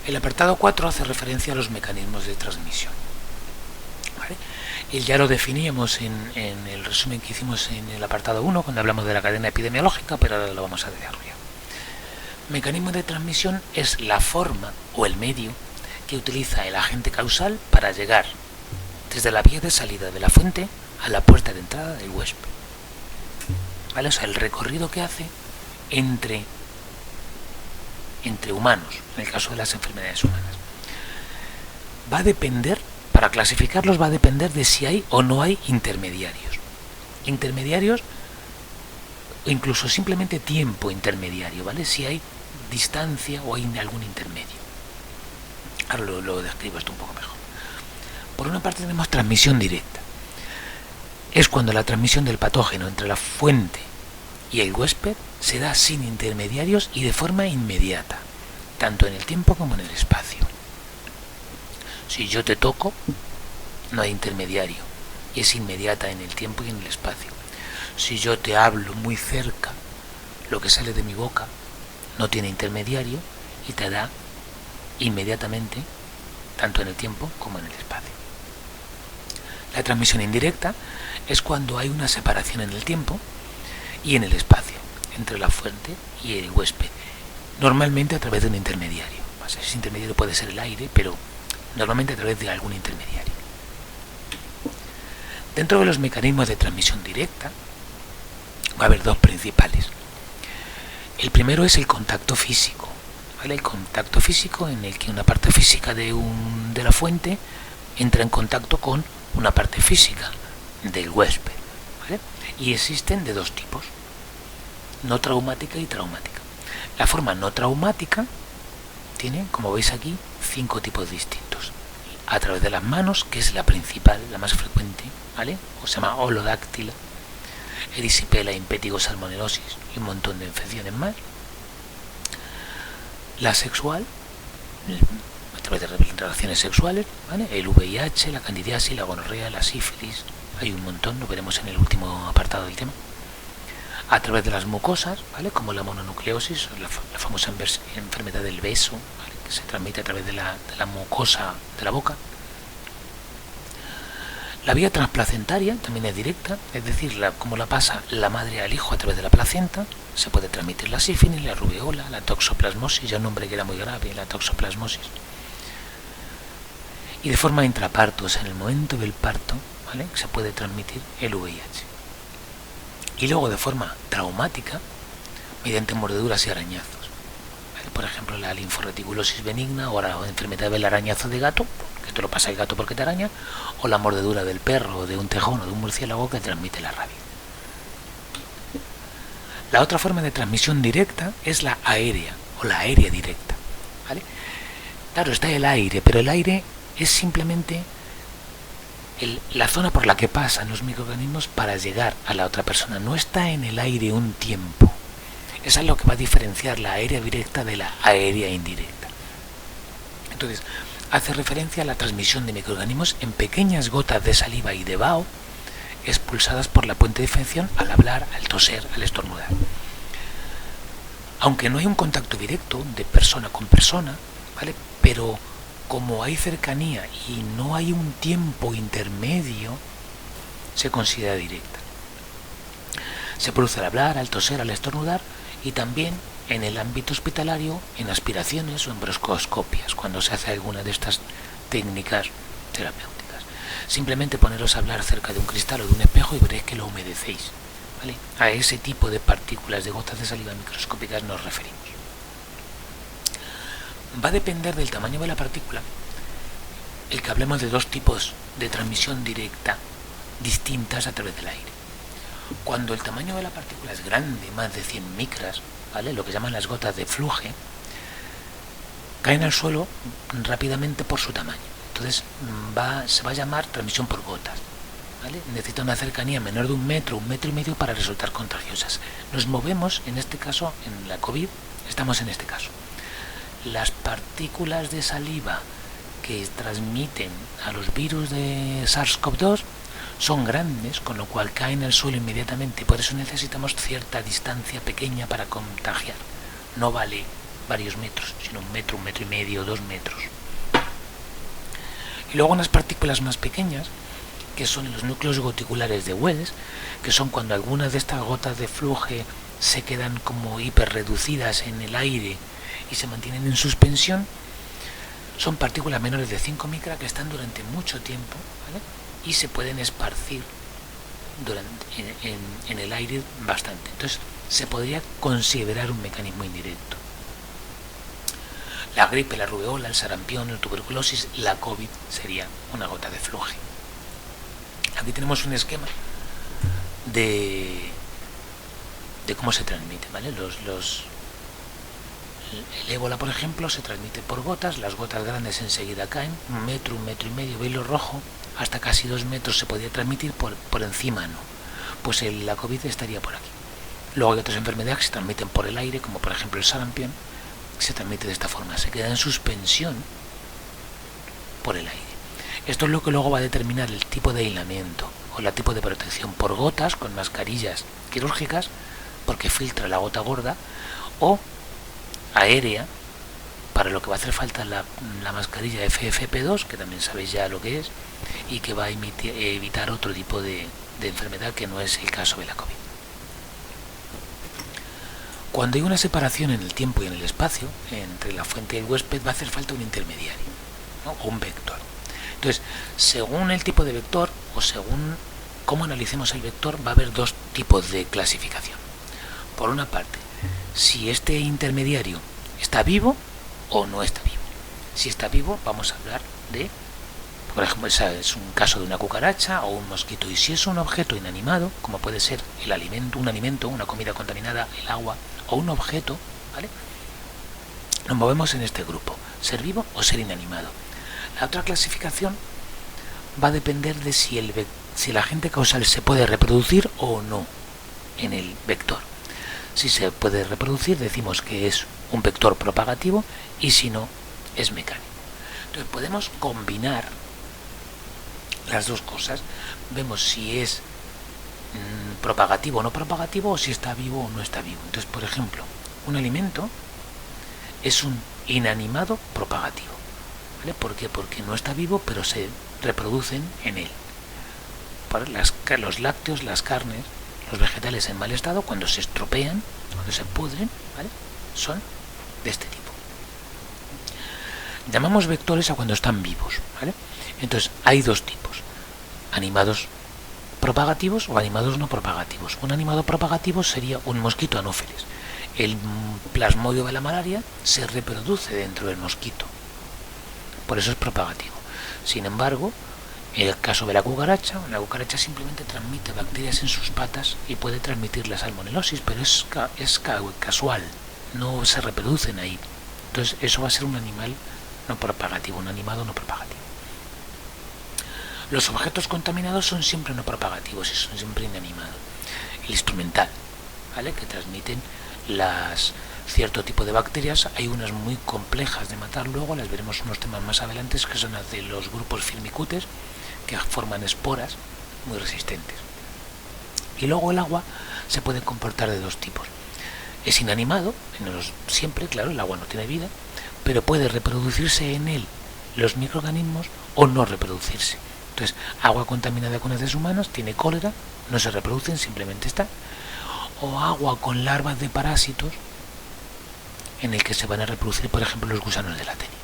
El apartado 4 hace referencia a los mecanismos de transmisión. ¿Vale? Y ya lo definíamos en el resumen que hicimos en el apartado 1, cuando hablamos de la cadena epidemiológica, pero ahora lo vamos a desarrollar. Mecanismo de transmisión es la forma o el medio que utiliza el agente causal para llegar desde la vía de salida de la fuente a la puerta de entrada del huésped. ¿Vale? O sea, el recorrido que hace entre humanos, en el caso de las enfermedades humanas. Va a depender, para clasificarlos va a depender de si hay o no hay intermediarios. Intermediarios, o incluso simplemente tiempo intermediario, ¿vale? Si hay distancia o hay algún intermedio. Ahora lo describo esto un poco mejor. Por una parte tenemos transmisión directa. Es cuando la transmisión del patógeno entre la fuente y el huésped se da sin intermediarios y de forma inmediata, tanto en el tiempo como en el espacio. Si yo te toco, no hay intermediario, y es inmediata en el tiempo y en el espacio. Si yo te hablo muy cerca, lo que sale de mi boca no tiene intermediario y te da inmediatamente, tanto en el tiempo como en el espacio. La transmisión indirecta es cuando hay una separación en el tiempo y en el espacio entre la fuente y el huésped, normalmente a través de un intermediario. Ese intermediario puede ser el aire, pero normalmente a través de algún intermediario. Dentro de los mecanismos de transmisión directa va a haber dos principales. El primero es el contacto físico, ¿vale? El contacto físico en el que una parte física de la fuente entra en contacto con una parte física del huésped, ¿vale? Y existen de dos tipos: no traumática y traumática. La forma no traumática tiene, como veis aquí, 5 tipos distintos. A través de las manos, que es la principal, la más frecuente, ¿vale? O se llama holodáctila, erisipela, impétigo, salmonelosis y un montón de infecciones más. La sexual, a través de relaciones sexuales, ¿vale? El VIH, la candidiasis, la gonorrea, la sífilis, hay un montón, lo veremos en el último apartado del tema. A través de las mucosas, ¿vale? Como la mononucleosis, la famosa enfermedad del beso, ¿vale? Que se transmite a través de la mucosa de la boca. La vía transplacentaria también es directa, es decir, como la pasa la madre al hijo a través de la placenta, se puede transmitir la sífilis, la rubeola, la toxoplasmosis, ya un nombre que era muy grave, la toxoplasmosis. Y de forma intraparto, o sea, en el momento del parto, ¿vale? Se puede transmitir el VIH. Y luego de forma traumática, mediante mordeduras y arañazos. ¿Vale? Por ejemplo, la linforeticulosis benigna o la enfermedad del arañazo de gato, que te lo pasa el gato porque te araña, o la mordedura del perro, o de un tejón o de un murciélago que transmite la rabia. La otra forma de transmisión directa es la aérea, o la aérea directa, ¿vale? Claro, está el aire, pero el aire es simplemente la zona por la que pasan los microorganismos para llegar a la otra persona. No está en el aire un tiempo. Eso es lo que va a diferenciar la aérea directa de la aérea indirecta. Entonces, hace referencia a la transmisión de microorganismos en pequeñas gotas de saliva y de vaho expulsadas por la puente de infección al hablar, al toser, al estornudar. Aunque no hay un contacto directo de persona con persona, ¿vale? Pero como hay cercanía y no hay un tiempo intermedio, se considera directa. Se produce al hablar, al toser, al estornudar y también en el ámbito hospitalario, en aspiraciones o en broncoescopias, cuando se hace alguna de estas técnicas terapéuticas. Simplemente poneros a hablar cerca de un cristal o de un espejo y veréis que lo humedecéis, ¿vale? A ese tipo de partículas de gotas de saliva microscópicas nos referimos. Va a depender del tamaño de la partícula el que hablemos de dos tipos de transmisión directa distintas a través del aire. Cuando el tamaño de la partícula es grande, más de 100 micras, ¿vale? Lo que llaman las gotas de Fluge, caen al suelo rápidamente por su tamaño. Entonces se va a llamar transmisión por gotas, ¿vale? Necesita una cercanía menor de 1 metro, 1,5 metros para resultar contagiosas. Nos movemos, en este caso, en la COVID, estamos en este caso. Las partículas de saliva que transmiten a los virus de SARS-CoV-2 son grandes, con lo cual caen al suelo inmediatamente, y por eso necesitamos cierta distancia pequeña para contagiar. No vale varios metros, sino un metro y medio, 2 metros. Y luego unas partículas más pequeñas, que son los núcleos goticulares de Wells, que son cuando algunas de estas gotas de flujo se quedan como hiperreducidas en el aire y se mantienen en suspensión. Son partículas menores de 5 micras que están durante mucho tiempo, ¿vale? Y se pueden esparcir en el aire bastante. Entonces se podría considerar un mecanismo indirecto. La gripe, la rubeola, el sarampión, la tuberculosis, la COVID sería una gota de flujo. Aquí tenemos un esquema de cómo se transmite, ¿vale? El ébola, por ejemplo, se transmite por gotas. Las gotas grandes enseguida caen, un metro y medio, velo rojo, hasta casi 2 metros se podría transmitir, por encima no. Pues la COVID estaría por aquí. Luego hay otras enfermedades que se transmiten por el aire, como por ejemplo el sarampión, que se transmite de esta forma, se queda en suspensión por el aire. Esto es lo que luego va a determinar el tipo de aislamiento o el tipo de protección por gotas con mascarillas quirúrgicas, porque filtra la gota gorda, o aérea, para lo que va a hacer falta la mascarilla FFP2, que también sabéis ya lo que es, y que va a evitar otro tipo de enfermedad que no es el caso de la COVID. Cuando hay una separación en el tiempo y en el espacio entre la fuente y el huésped, va a hacer falta un intermediario, ¿no? O un vector. Entonces, según el tipo de vector o según cómo analicemos el vector, va a haber dos tipos de clasificación. Por una parte, si este intermediario está vivo o no está vivo. Si está vivo, vamos a hablar de, por ejemplo, es un caso de una cucaracha o un mosquito. Y si es un objeto inanimado, como puede ser un alimento, una comida contaminada, el agua o un objeto, ¿vale? Nos movemos en este grupo, ser vivo o ser inanimado. La otra clasificación va a depender de si el agente causal se puede reproducir o no en el vector. Si se puede reproducir, decimos que es un vector propagativo, y si no, es mecánico. Entonces podemos combinar las dos cosas. Vemos si es propagativo o no propagativo, o si está vivo o no está vivo. Entonces, por ejemplo, un alimento es un inanimado propagativo, ¿vale? ¿Por qué? Porque no está vivo, pero se reproducen en él. Los lácteos, las carnes, los vegetales en mal estado, cuando se estropean, cuando se pudren, ¿vale? Son de este tipo. Llamamos vectores a cuando están vivos, ¿vale? Entonces hay dos tipos: animados propagativos o animados no propagativos. Un animado propagativo sería un mosquito anófeles. El plasmodio de la malaria se reproduce dentro del mosquito, por eso es propagativo. Sin embargo, en el caso de la cucaracha simplemente transmite bacterias en sus patas y puede transmitir la salmonelosis, pero es casual, no se reproducen ahí. Entonces eso va a ser un animal no propagativo, un animado no propagativo. Los objetos contaminados son siempre no propagativos y son siempre inanimados. El instrumental, ¿vale? Que transmiten cierto tipo de bacterias. Hay unas muy complejas de matar, luego las veremos unos temas más adelante, que son las de los grupos firmicutes, que forman esporas muy resistentes. Y luego el agua se puede comportar de dos tipos. Es inanimado, siempre, claro, el agua no tiene vida, pero puede reproducirse en él los microorganismos o no reproducirse. Entonces, agua contaminada con heces humanas, tiene cólera, no se reproducen, simplemente está. O agua con larvas de parásitos, en el que se van a reproducir, por ejemplo, los gusanos de la tenia.